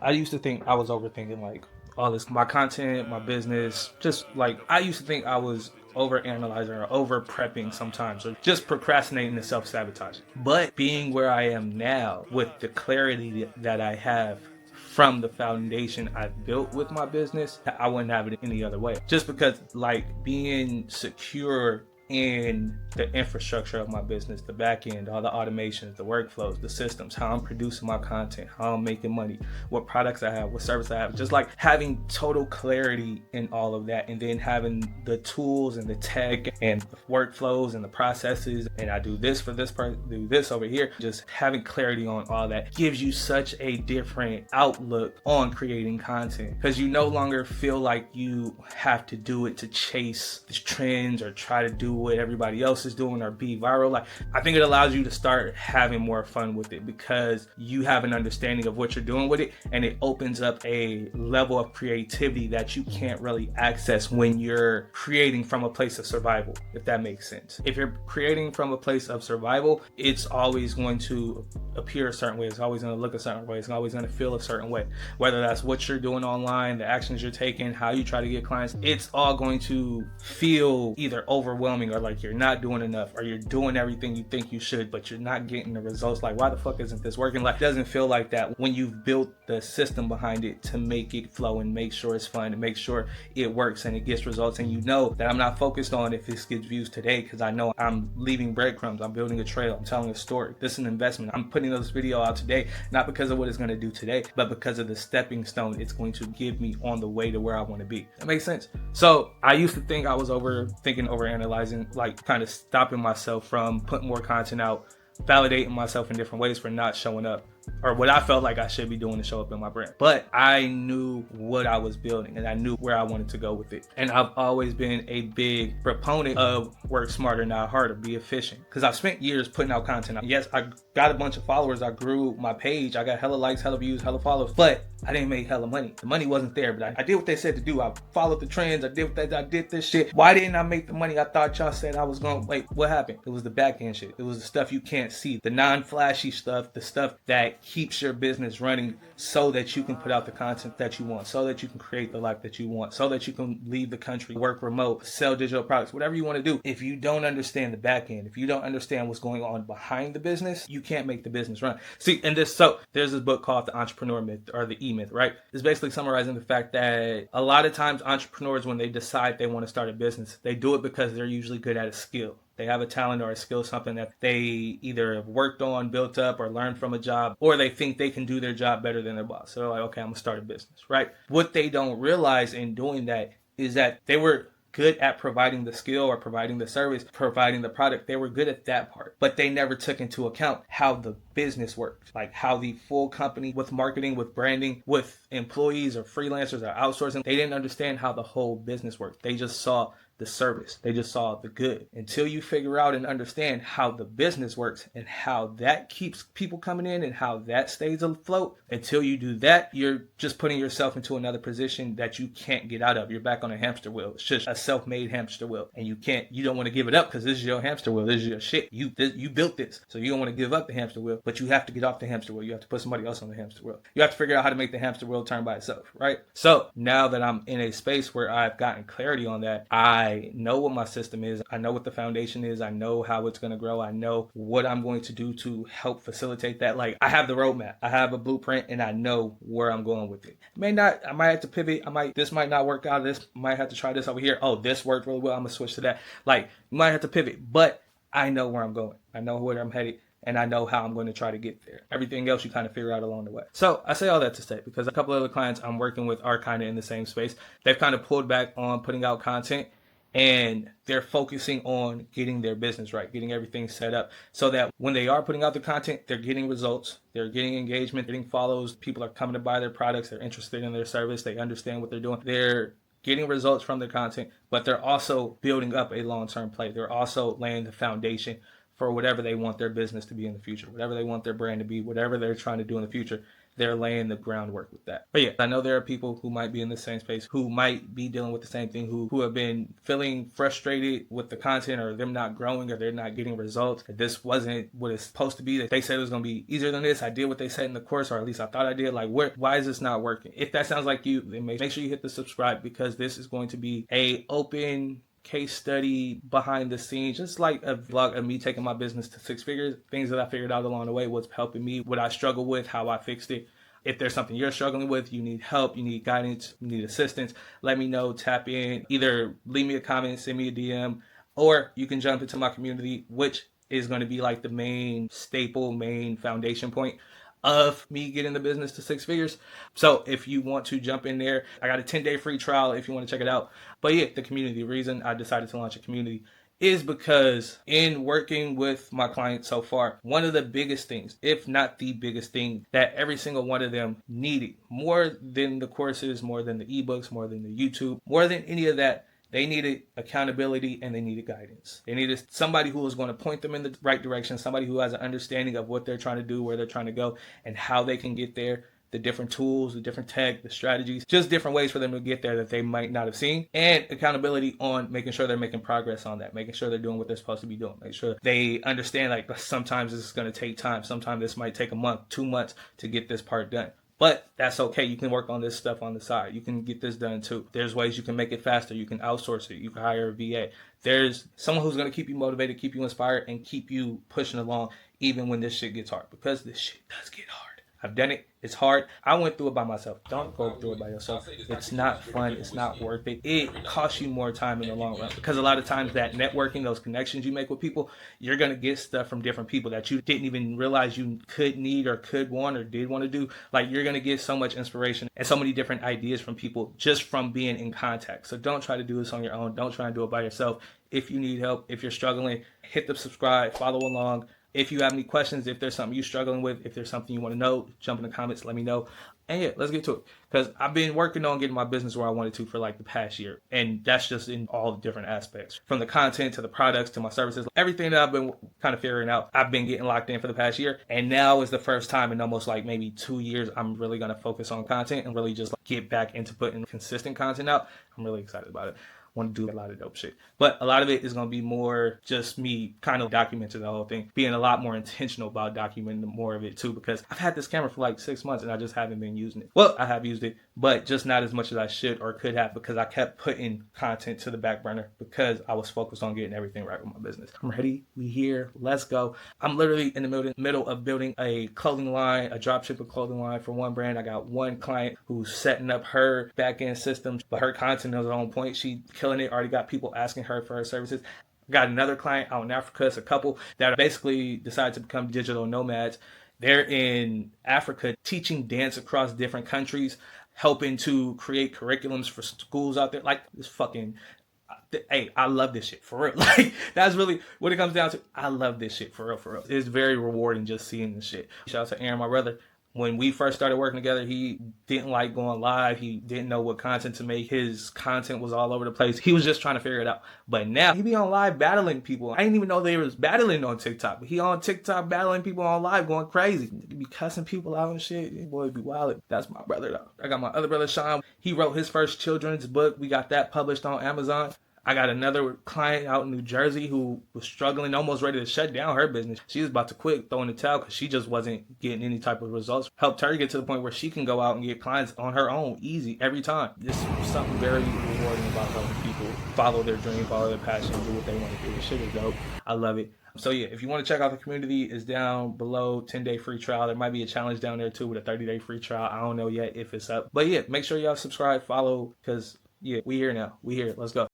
I used to think I was overthinking like all this, my content, my business, just like I used to think I was over analyzing or over prepping sometimes or just procrastinating and self sabotaging. But being where I am now with the clarity that I have from the foundation I've built with my business, I wouldn't have it any other way. Just because like being secure in the infrastructure of my business, the back end, all the automations, the workflows, the systems, how I'm producing my content, how I'm making money, what products I have, what service I have, just like having total clarity in all of that, and then having the tools and the tech and the workflows and the processes, and I do this for this person, do this over here, just having clarity on all that gives you such a different outlook on creating content, because you no longer feel like you have to do it to chase the trends or try to do what everybody else is doing or be viral. Like, I think it allows you to start having more fun with it because you have an understanding of what you're doing with it, and it opens up a level of creativity that you can't really access when you're creating from a place of survival, if that makes sense. If you're creating from a place of survival, it's always going to appear a certain way, it's always going to look a certain way, it's always going to feel a certain way, whether that's what you're doing online, the actions you're taking, how you try to get clients. It's all going to feel either overwhelming or like you're not doing enough, or you're doing everything you think you should but you're not getting the results. Like, why the fuck isn't this working? Like, it doesn't feel like that when you've built the system behind it to make it flow and make sure it's fun and make sure it works and it gets results. And you know that I'm not focused on if this gets views today, because I know I'm leaving breadcrumbs, I'm building a trail, I'm telling a story. This is an investment. I'm putting this video out today not because of what it's going to do today, but because of the stepping stone it's going to give me on the way to where I want to be. That makes sense. So I used to think I was overthinking, overanalyzing, like kind of stopping myself from putting more content out, validating myself in different ways for not showing up, or what I felt like I should be doing to show up in my brand. But I knew what I was building and I knew where I wanted to go with it. And I've always been a big proponent of work smarter, not harder, be efficient. Because I've spent years putting out content. Yes, I got a bunch of followers. I grew my page. I got hella likes, hella views, hella follows. But I didn't make hella money. The money wasn't there, but I did what they said to do. I followed the trends. I did this shit. Why didn't I make the money I thought y'all said I was going to? Like, what happened? It was the back end shit. It was the stuff you can't see, the non-flashy stuff, the stuff that keeps your business running so that you can put out the content that you want, so that you can create the life that you want, so that you can leave the country, work remote, sell digital products, whatever you want to do. If you don't understand the back end, if you don't understand what's going on behind the business, you can't make the business run. See, and there's this book called The Entrepreneur Myth, or the E-Myth, right? It's basically summarizing the fact that a lot of times entrepreneurs, when they decide they want to start a business, they do it because they're usually good at a skill. They have a talent or a skill, something that they either have worked on, built up, or learned from a job, or they think they can do their job better than their boss. So they're like, okay, I'm gonna start a business, right? What they don't realize in doing that is that they were good at providing the skill or providing the service, providing the product. They were good at that part, but they never took into account how the business worked, like how the full company with marketing, with branding, with employees or freelancers or outsourcing. They didn't understand how the whole business worked. They just saw the service. They just saw the good. Until you figure out and understand how the business works and how that keeps people coming in and how that stays afloat, until you do that, you're just putting yourself into another position that you can't get out of. You're back on a hamster wheel. It's just a self-made hamster wheel, and you don't want to give it up because this is your hamster wheel. This is your shit. You built this, so you don't want to give up the hamster wheel, but you have to get off the hamster wheel. You have to put somebody else on the hamster wheel. You have to figure out how to make the hamster wheel turn by itself, right? So now that I'm in a space where I've gotten clarity on that, I know what my system is. I know what the foundation is. I know how it's going to grow. I know what I'm going to do to help facilitate that. Like, I have the roadmap. I have a blueprint, and I know where I'm going with it. I might have to pivot. This might not work out. This might have to try this over here. Oh, this worked really well. I'm going to switch to that. Like, you might have to pivot, but I know where I'm going. I know where I'm headed. And I know how I'm going to try to get there. Everything else you kind of figure out along the way. So I say all that to say, because a couple of other clients I'm working with are kind of in the same space. They've kind of pulled back on putting out content, and they're focusing on getting their business right, getting everything set up so that when they are putting out the content, they're getting results, they're getting engagement, getting follows, people are coming to buy their products, they're interested in their service, they understand what they're doing, they're getting results from their content, but they're also building up a long-term play. They're also laying the foundation for whatever they want their business to be in the future, whatever they want their brand to be, whatever they're trying to do in the future. they're laying the groundwork with that. But yeah, I know there are people who might be in the same space, who might be dealing with the same thing, who have been feeling frustrated with the content, or them not growing, or they're not getting results. This wasn't what it's supposed to be. That they said it was going to be easier than this. I did what they said in the course, or at least I thought I did. Like, why is this not working? If that sounds like you, then make sure you hit the subscribe, because this is going to be a open case study behind the scenes, just like a vlog of me taking my business to 6 figures, things that I figured out along the way, what's helping me, what I struggle with, how I fixed it. If there's something you're struggling with, you need help, you need guidance, you need assistance, let me know, tap in, either leave me a comment, send me a DM, or you can jump into my community, which is going to be like the main staple, main foundation point of me getting the business to 6 figures. So if you want to jump in there, I got a 10-day free trial if you want to check it out. But yeah, the community, the reason I decided to launch a community is because in working with my clients so far, one of the biggest things, if not the biggest thing, that every single one of them needed, more than the courses, more than the ebooks, more than the YouTube, more than any of that, they needed accountability and they needed guidance. They needed somebody who was going to point them in the right direction, somebody who has an understanding of what they're trying to do, where they're trying to go, and how they can get there, the different tools, the different tech, the strategies, just different ways for them to get there that they might not have seen, and accountability on making sure they're making progress on that, making sure they're doing what they're supposed to be doing, make sure they understand like sometimes this is going to take time, sometimes this might take a month, 2 months to get this part done. But that's okay. You can work on this stuff on the side. You can get this done too. There's ways you can make it faster. You can outsource it. You can hire a VA. There's someone who's going to keep you motivated, keep you inspired, and keep you pushing along even when this shit gets hard, because this shit does get hard. I've done it. It's hard. I went through it by myself. Don't go through it by yourself. It's not fun. It's not worth it. It costs you more time in the long run, because a lot of times that networking, those connections you make with people, you're going to get stuff from different people that you didn't even realize you could need or could want or did want to do. Like, you're going to get so much inspiration and so many different ideas from people just from being in contact. So don't try to do this on your own. Don't try and do it by yourself. If you need help, if you're struggling, hit the subscribe, follow along. If you have any questions, if there's something you're struggling with, if there's something you want to know, jump in the comments, let me know. And yeah, let's get to it. Because I've been working on getting my business where I wanted to for like the past year. And that's just in all the different aspects. From the content to the products to my services, everything that I've been kind of figuring out, I've been getting locked in for the past year. And now is the first time in almost like maybe 2 years, I'm really going to focus on content and really just like get back into putting consistent content out. I'm really excited about it. Want to do a lot of dope shit, but a lot of it is going to be more just me kind of documenting the whole thing, being a lot more intentional about documenting more of it too, because I've had this camera for like 6 months and I just haven't been using it. Well, I have used it, but just not as much as I should or could have, because I kept putting content to the back burner because I was focused on getting everything right with my business. I'm ready. We here. Let's go. I'm literally in the middle of building a clothing line, a dropshipper clothing line for one brand. I got one client who's setting up her back end systems, but her content is on point. She killing it. Already got people asking her for her services. Got another client out in Africa. It's a couple that basically decided to become digital nomads. They're in Africa teaching dance across different countries, helping to create curriculums for schools out there. Like, this fucking, hey, I love this shit, for real. Like, that's really what it comes down to. I love this shit, for real, for real. It's very rewarding just seeing this shit. Shout out to Aaron, my brother. When we first started working together, he didn't like going live. He didn't know what content to make. His content was all over the place. He was just trying to figure it out. But now he be on live battling people. I didn't even know they was battling on TikTok. But he on TikTok battling people on live, going crazy. He be cussing people out and shit. This boy be wild. That's my brother though. I got my other brother, Sean. He wrote his first children's book. We got that published on Amazon. I got another client out in New Jersey who was struggling, almost ready to shut down her business. She was about to quit, throwing the towel, because she just wasn't getting any type of results. Helped her get to the point where she can go out and get clients on her own, easy, every time. This is something very rewarding about helping people follow their dream, follow their passion, do what they want to do. This shit is dope. I love it. So yeah, if you want to check out the community, it's down below. 10-day free trial. There might be a challenge down there too with a 30-day free trial. I don't know yet if it's up. But yeah, make sure y'all subscribe, follow, because yeah, we here now. We here. Let's go.